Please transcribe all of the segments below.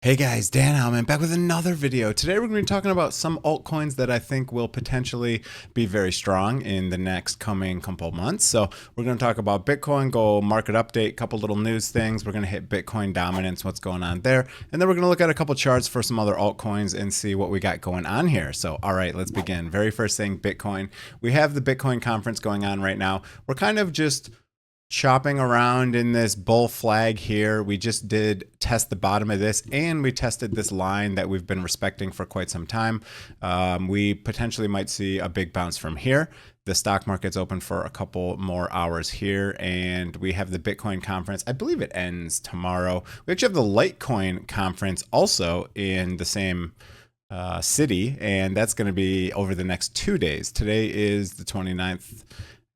Hey guys, Dan Heilman back with another video. Today we're going to be talking about some altcoins that I think will potentially be very strong in the next coming couple months. So we're going to talk about Bitcoin, go market update, couple little news things. We're going to hit Bitcoin dominance, what's going on there. And then we're going to look at a couple charts for some other altcoins and see what we got going on here. So, all right, let's begin. Very first thing, Bitcoin. We have the Bitcoin conference going on right now. We're kind of just shopping around in this bull flag here. We just did test the bottom of this, and we tested this line that we've been respecting for quite some time. We potentially might see a big bounce from here. The stock market's open for a couple more hours here, and we have the Bitcoin conference. I believe it ends tomorrow. We actually have the Litecoin conference also in the same city, and that's going to be over the next 2 days. Today is the 29th.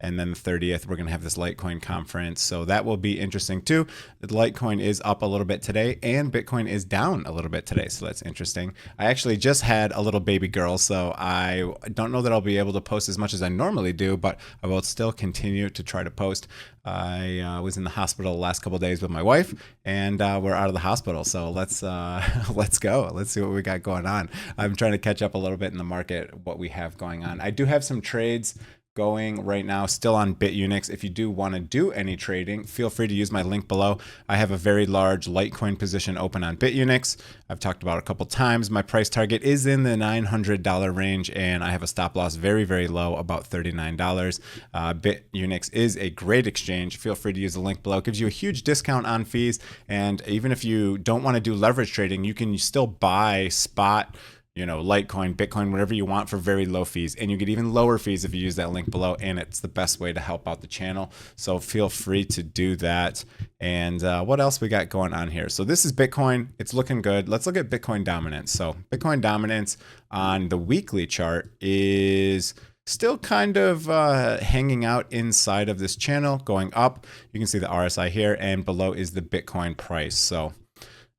And then the 30th, we're going to have this Litecoin conference. So that will be interesting too. The Litecoin is up a little bit today and Bitcoin is down a little bit today. So that's interesting. I actually just had a little baby girl, so I don't know that I'll be able to post as much as I normally do, but I will still continue to try to post. I was in the hospital the last couple of days with my wife, and we're out of the hospital. So let's go. Let's see what we got going on. I'm trying to catch up a little bit in the market, what we have going on. I do have some trades going right now, still on Bitunix. If you do want to do any trading, feel free to use my link below. I have a very large Litecoin position open on Bitunix. I've talked about it a couple times. My price target is in the $900 range, and I have a stop loss very, very low, about $39. Bitunix is a great exchange. Feel free to use the link below. It gives you a huge discount on fees, and even if you don't want to do leverage trading, you can still buy spot, Litecoin, Bitcoin, whatever you want for very low fees. And you get even lower fees if you use that link below. And it's the best way to help out the channel. So feel free to do that. And what else we got going on here? So this is Bitcoin. It's looking good. Let's look at Bitcoin dominance. So Bitcoin dominance on the weekly chart is still kind of hanging out inside of this channel, going up. You can see the RSI here, and below is the Bitcoin price. So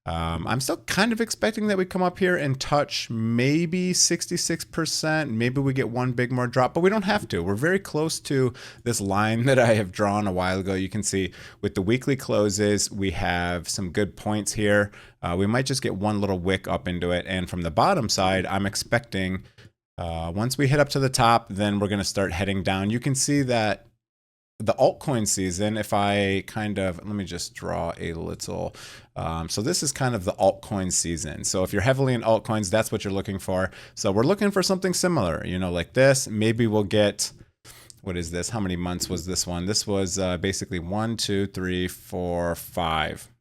I'm still kind of expecting that we come up here and touch maybe 66%. Maybe we get one big more drop, but we don't have to. We're very close to this line that I have drawn a while ago. You can see with the weekly closes, we have some good points here. We might just get one little wick up into it. And from the bottom side, I'm expecting once we hit up to the top, then we're going to start heading down. You can see that the altcoin season, if I let me just draw a little, so this is kind of the altcoin season. So if you're heavily in altcoins, that's what you're looking for. So we're looking for something similar, like this. Maybe we'll get, what is this? How many months was this one? This was basically 1, 2, 3, 4, 5.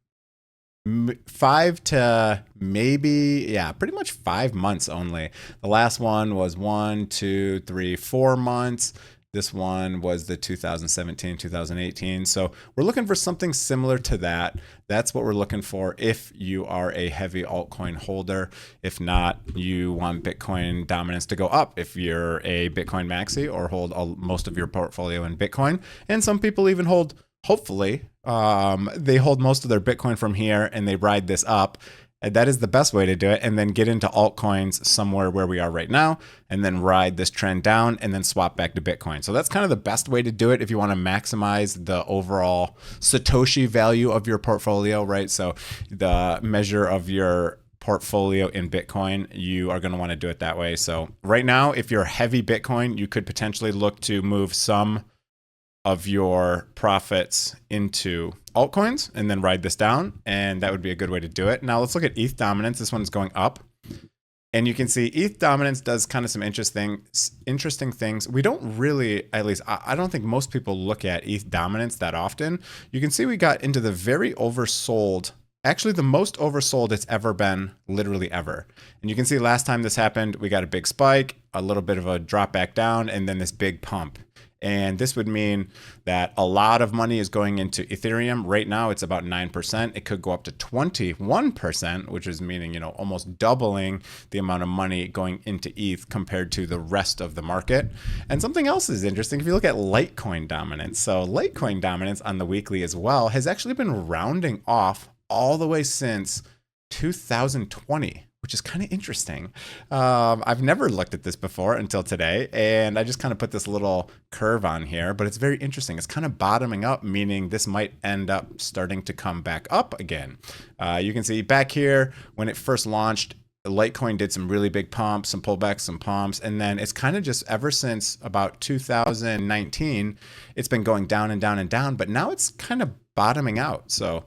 5 to maybe, yeah, pretty much 5 months only. The last one was 1, 2, 3, 4 months. This one was the 2017, 2018. So we're looking for something similar to that. That's what we're looking for if you are a heavy altcoin holder. If not, you want Bitcoin dominance to go up if you're a Bitcoin maxi or hold most of your portfolio in Bitcoin. And some people even hold, hopefully, they hold most of their Bitcoin from here and they ride this up. And that is the best way to do it, and then get into altcoins somewhere where we are right now, and then ride this trend down and then swap back to Bitcoin. So that's kind of the best way to do it if you want to maximize the overall Satoshi value of your portfolio, right? So the measure of your portfolio in Bitcoin, you are going to want to do it that way. So right now, if you're heavy Bitcoin, you could potentially look to move some of your profits into altcoins and then ride this down, and that would be a good way to do it. Now let's look at ETH dominance. This one's going up, and you can see ETH dominance does kind of some interesting things. We don't really, at least I don't think most people look at ETH dominance that often. You can see we got into the very oversold, actually the most oversold it's ever been, literally ever. And you can see last time this happened, we got a big spike, a little bit of a drop back down, and then this big pump. And this would mean that a lot of money is going into Ethereum. Right now, it's about 9%. It could go up to 21%, which is meaning, almost doubling the amount of money going into ETH compared to the rest of the market. And something else is interesting. If you look at Litecoin dominance, so Litecoin dominance on the weekly as well has actually been rounding off all the way since 2020, which is kind of interesting. I've never looked at this before until today, and I just kind of put this little curve on here, but it's very interesting. It's kind of bottoming up, meaning this might end up starting to come back up again. You can see back here when it first launched, Litecoin did some really big pumps, some pullbacks, some pumps, and then it's kind of just ever since about 2019, it's been going down and down and down, but now it's kind of bottoming out. So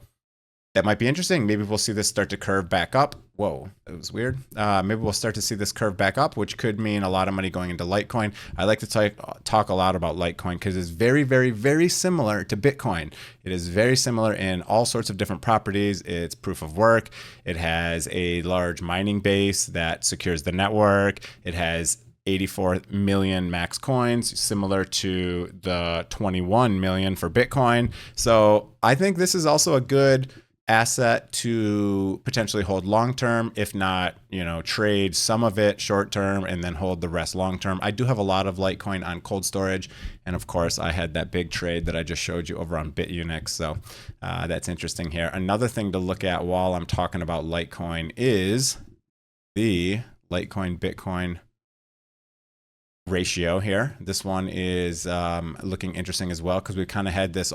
that might be interesting. Maybe we'll see this start to curve back up. Whoa, that was weird. Maybe we'll start to see this curve back up, which could mean a lot of money going into Litecoin. I like to talk a lot about Litecoin because it's very, very, very similar to Bitcoin. It is very similar in all sorts of different properties. It's proof of work. It has a large mining base that secures the network. It has 84 million max coins, similar to the 21 million for Bitcoin. So I think this is also a good asset to potentially hold long term, if not, trade some of it short term and then hold the rest long term. I do have a lot of Litecoin on cold storage, and of course I had that big trade that I just showed you over on Bitunix, so that's interesting here. Another thing to look at while I'm talking about Litecoin is the Litecoin Bitcoin ratio here. This one is looking interesting as well because we kind of had this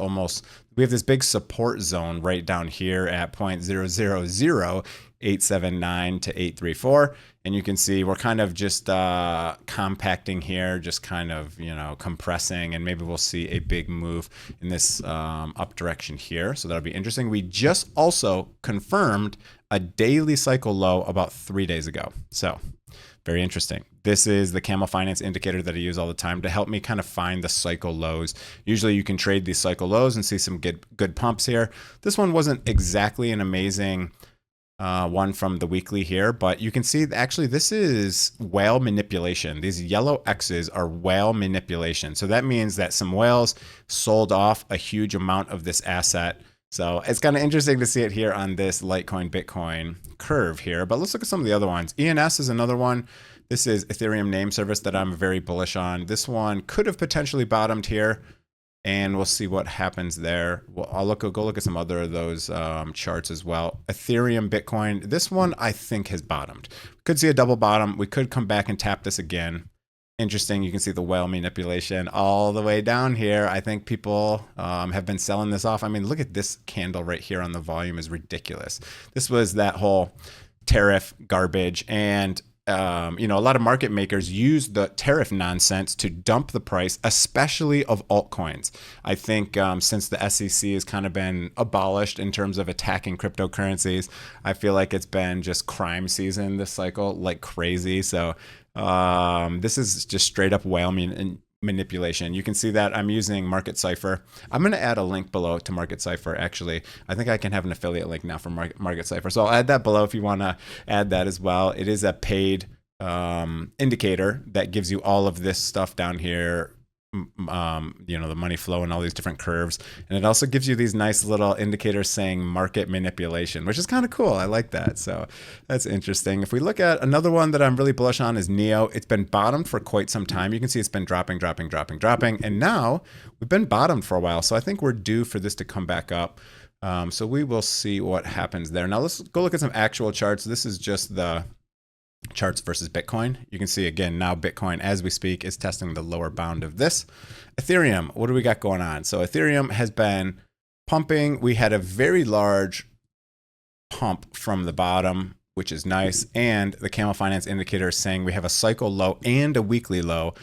we have this big support zone right down here at 0.000879 to 834, and you can see we're kind of just compacting here, just kind of compressing, and maybe we'll see a big move in this up direction here. So that'll be interesting. We just also confirmed a daily cycle low about 3 days ago. So very interesting. This is the Camel Finance indicator that I use all the time to help me kind of find the cycle lows. Usually you can trade these cycle lows and see some good pumps here. This one wasn't exactly an amazing one from the weekly here, but you can see actually this is whale manipulation. These yellow X's are whale manipulation. So that means that some whales sold off a huge amount of this asset. So it's kind of interesting to see it here on this Litecoin Bitcoin curve here, but let's look at some of the other ones. ENS is another one. This is Ethereum name service that I'm very bullish on. This one could have potentially bottomed here, and we'll see what happens there. Well, I'll go look at some other of those charts as well. Ethereum Bitcoin, this one I think has bottomed. Could see a double bottom. We could come back and tap this again. Interesting. You can see the whale manipulation all the way down here. I think people have been selling this off. I mean, look at this candle right here on the volume is ridiculous. This was that whole tariff garbage, and a lot of market makers use the tariff nonsense to dump the price, especially of altcoins. I think since the SEC has kind of been abolished in terms of attacking cryptocurrencies, I feel like it's been just crime season this cycle like crazy. So this is just straight up whale manipulation. You can see that I'm using Market Cipher. I'm going to add a link below to Market Cipher. Actually, I think I can have an affiliate link now for Market Cipher. So I'll add that below if you want to add that as well. It is a paid indicator that gives you all of this stuff down here. The money flow and all these different curves. And it also gives you these nice little indicators saying market manipulation, which is kind of cool. I like that. So that's interesting. If we look at another one that I'm really bullish on is NEO. It's been bottomed for quite some time. You can see it's been dropping. And now we've been bottomed for a while. So I think we're due for this to come back up. So we will see what happens there. Now let's go look at some actual charts. This is just the charts versus Bitcoin. You can see again now Bitcoin as we speak is testing the lower bound of this. Ethereum, what do we got going on? So Ethereum has been pumping. We had a very large pump from the bottom, which is nice, and the Camel Finance indicator is saying we have a cycle low and a weekly low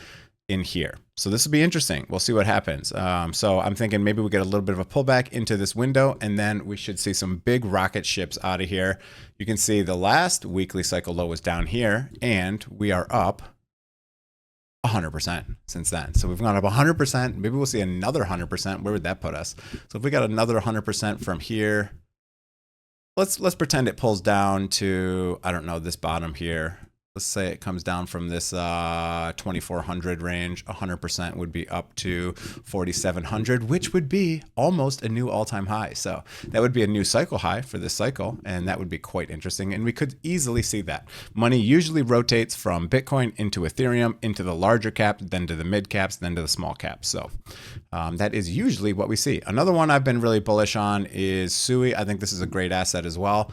in here. So this will be interesting. We'll see what happens. So I'm thinking maybe we get a little bit of a pullback into this window, and then we should see some big rocket ships out of here. You can see the last weekly cycle low was down here, and we are up 100% since then. So we've gone up 100%. Maybe we'll see another 100%. Where would that put us? So if we got another 100% from here, let's pretend it pulls down to, I don't know, this bottom here. Let's say it comes down from this 2400 range. 100% would be up to 4700, which would be almost a new all-time high. So that would be a new cycle high for this cycle, and that would be quite interesting. And we could easily see that. Money usually rotates from Bitcoin into Ethereum, into the larger caps, then to the mid caps, then to the small caps. So that is usually what we see. Another one I've been really bullish on is SUI. I think this is a great asset as well.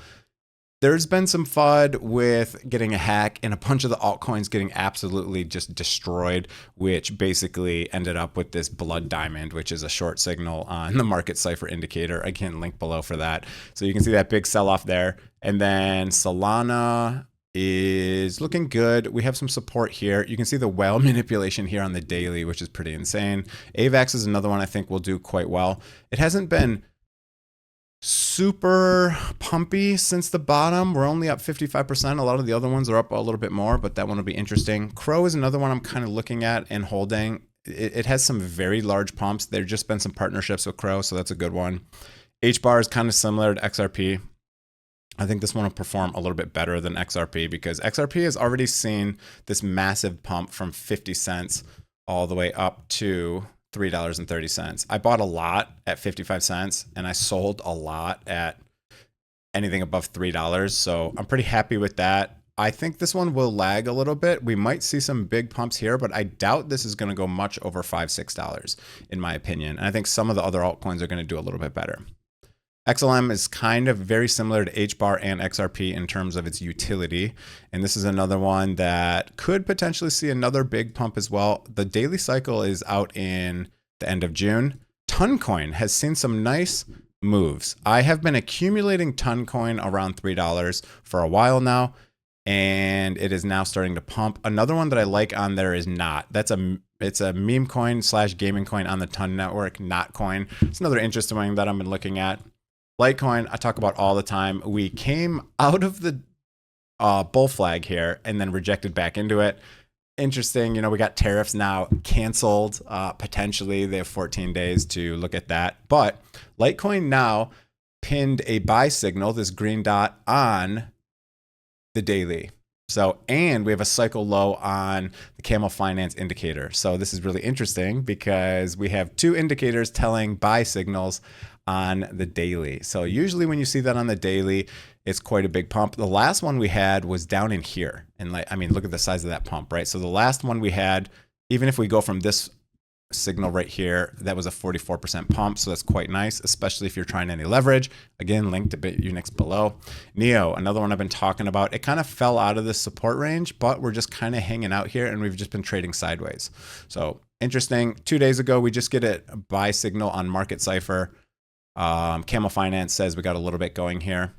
There's been some FUD with getting a hack and a bunch of the altcoins getting absolutely just destroyed, which basically ended up with this blood diamond, which is a short signal on the market cipher indicator. I can link below for that. So you can see that big sell off there. And then Solana is looking good. We have some support here. You can see the whale manipulation here on the daily, which is pretty insane. AVAX is another one I think will do quite well. It hasn't been super pumpy since the bottom. We're only up 55%. A lot of the other ones are up a little bit more, but that one will be interesting. Crow is another one I'm kind of looking at and holding. It has some very large pumps. There's just been some partnerships with Crow, so that's a good one. HBAR is kind of similar to XRP. I think this one will perform a little bit better than XRP because XRP has already seen this massive pump from 50 cents all the way up to $3.30. I bought a lot at 55 cents and I sold a lot at anything above $3. So I'm pretty happy with that. I think this one will lag a little bit. We might see some big pumps here, but I doubt this is going to go much over $5, $6 in my opinion. And I think some of the other altcoins are going to do a little bit better. XLM is kind of very similar to HBAR and XRP in terms of its utility. And this is another one that could potentially see another big pump as well. The daily cycle is out in the end of June. Toncoin has seen some nice moves. I have been accumulating Toncoin around $3 for a while now, and it is now starting to pump. Another one that I like on there is Not. It's a meme coin / gaming coin on the Ton network, Not coin. It's another interesting one that I've been looking at. Litecoin, I talk about all the time. We came out of the bull flag here and then rejected back into it. Interesting, you know, we got tariffs now canceled. Potentially, they have 14 days to look at that. But Litecoin now pinned a buy signal, this green dot, on the daily. So, and we have a cycle low on the Camel Finance indicator. So this is really interesting because we have two indicators telling buy signals on the daily. So usually when you see that on the daily, it's quite a big pump. The last one we had was down in here. And like, I mean, look at the size of that pump, right? So the last one we had, even if we go from this signal right here, that was a 44% pump. So that's quite nice, especially if you're trying any leverage. Again, link to Bitunix below. Neo, another one I've been talking about. It kind of fell out of the support range, but we're just kind of hanging out here and we've just been trading sideways. So interesting. 2 days ago, we just get a buy signal on market cipher. Camel Finance says we got a little bit going here.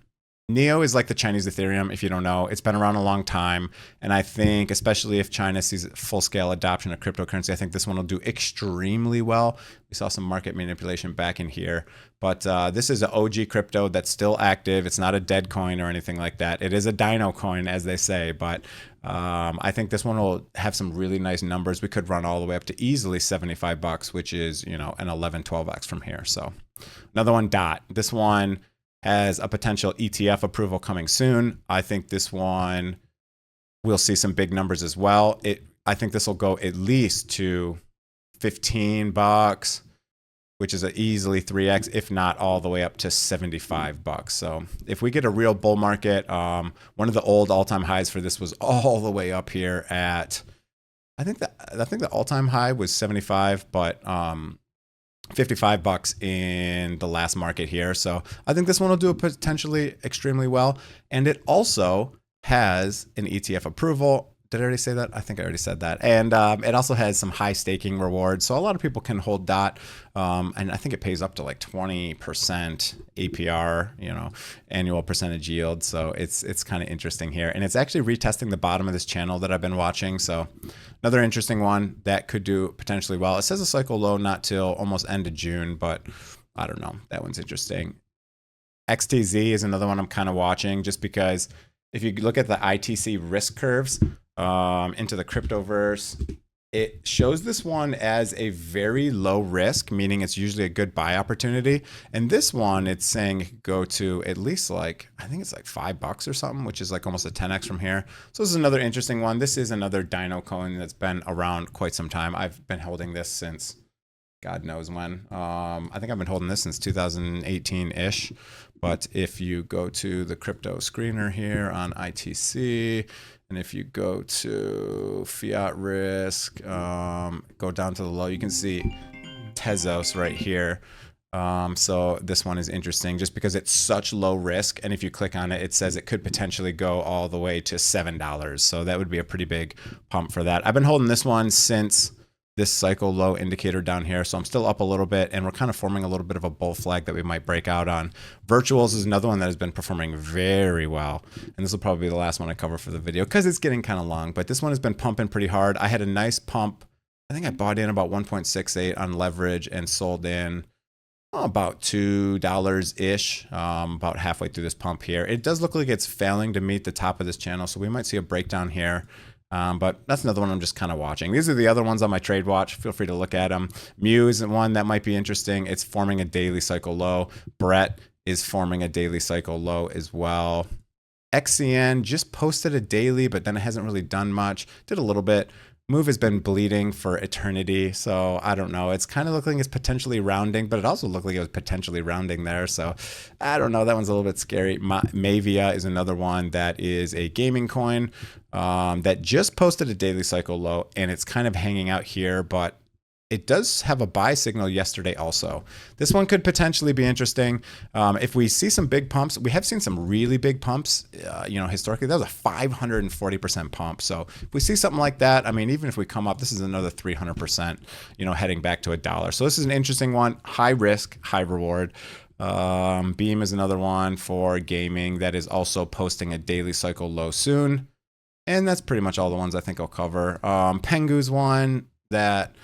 Neo is like the Chinese Ethereum, if you don't know. It's been around a long time. And I think, especially if China sees full-scale adoption of cryptocurrency, I think this one will do extremely well. We saw some market manipulation back in here. But this is an OG crypto that's still active. It's not a dead coin or anything like that. It is a dino coin, as they say. But I think this one will have some really nice numbers. We could run all the way up to easily $75, which is, you know, an 11, 12x from here. So another one, Dot. This one has a potential ETF approval coming soon. I think this one will see some big numbers as well. I think this will go at least to $15, which is an easily 3x, if not all the way up to $75. So if we get a real bull market, one of the old all-time highs for this was all the way up here at, I think the all-time high was 75, but $55 in the last market here. So I think this one will do potentially extremely well. And it also has an ETF approval. Did I already say that? I think I already said that. And it also has some high staking rewards. So a lot of people can hold Dot. And I think it pays up to like 20% APR, you know, annual percentage yield. So it's kind of interesting here. And it's actually retesting the bottom of this channel that I've been watching. So another interesting one that could do potentially well. It says a cycle low not till almost end of June, but I don't know. That one's interesting. XTZ is another one I'm kind of watching just because if you look at the ITC risk curves, into the cryptoverse, it shows this one as a very low risk, meaning it's usually a good buy opportunity. And this one, it's saying it could go to at least like, I think it's like $5 or something, which is like almost a 10x from here. So this is another interesting one. This is another dino coin that's been around quite some time. I've been holding this since God knows when. I think I've been holding this since 2018-ish. But if you go to the crypto screener here on ITC, and if you go to fiat risk, go down to the low, you can see Tezos right here. So this one is interesting just because it's such low risk. And if you click on it, it says it could potentially go all the way to $7. So that would be a pretty big pump for that. I've been holding this one since this cycle low indicator down here. So I'm still up a little bit, and we're kind of forming a little bit of a bull flag that we might break out on. Virtuals is another one that has been performing very well. And this will probably be the last one I cover for the video because it's getting kind of long, but this one has been pumping pretty hard. I had a nice pump. I think I bought in about 1.68 on leverage and sold in about $2-ish, about halfway through this pump here. It does look like it's failing to meet the top of this channel, so we might see a breakdown here. But that's another one I'm just kind of watching. These are the other ones on my trade watch. Feel free to look at them. Mew is one that might be interesting. It's forming a daily cycle low. Brett is forming a daily cycle low as well. XCN just posted a daily, but then it hasn't really done much. Did a little bit. Move has been bleeding for eternity, so I don't know. It's kind of looking like it's potentially rounding, but it also looked like it was potentially rounding there, so I don't know. That one's a little bit scary. MAVIA is another one that is a gaming coin that just posted a daily cycle low, and it's kind of hanging out here, but it does have a buy signal yesterday also. This one could potentially be interesting. If we see some big pumps, we have seen some really big pumps, historically. That was a 540% pump. So if we see something like that, I mean, even if we come up, this is another 300%, heading back to $1. So this is an interesting one. High risk, high reward. Beam is another one for gaming that is also posting a daily cycle low soon. And that's pretty much all the ones I think I'll cover. PENGU's one that,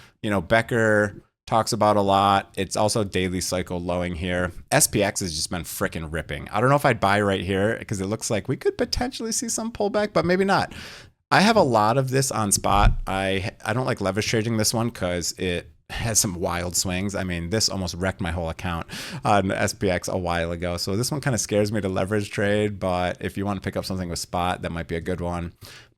Becker talks about a lot. It's also daily cycle lowing here. SPX has just been freaking ripping. I don't know if I'd buy right here because it looks like we could potentially see some pullback, but maybe not. I have a lot of this on spot. I don't like leverage trading this one because it has some wild swings. I mean, this almost wrecked my whole account on SPX a while ago. So this one kind of scares me to leverage trade, but if you want to pick up something with spot, that might be a good one.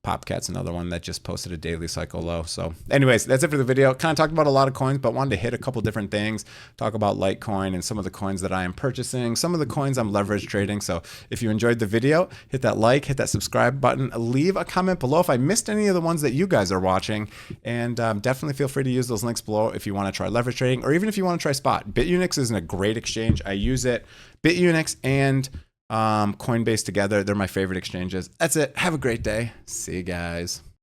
Popcat's another one that just posted a daily cycle low. So anyways, that's it for the video. Kind of talked about a lot of coins, but wanted to hit a couple different things. Talk about Litecoin and some of the coins that I am purchasing, some of the coins I'm leverage trading. So if you enjoyed the video, hit that like, hit that subscribe button, leave a comment below if I missed any of the ones that you guys are watching. And definitely feel free to use those links below if you want to try leverage trading, or even if you want to try spot. Bitunix is a great exchange. I use it. Bitunix and Coinbase together, they're my favorite exchanges. That's it. Have a great day. See you guys.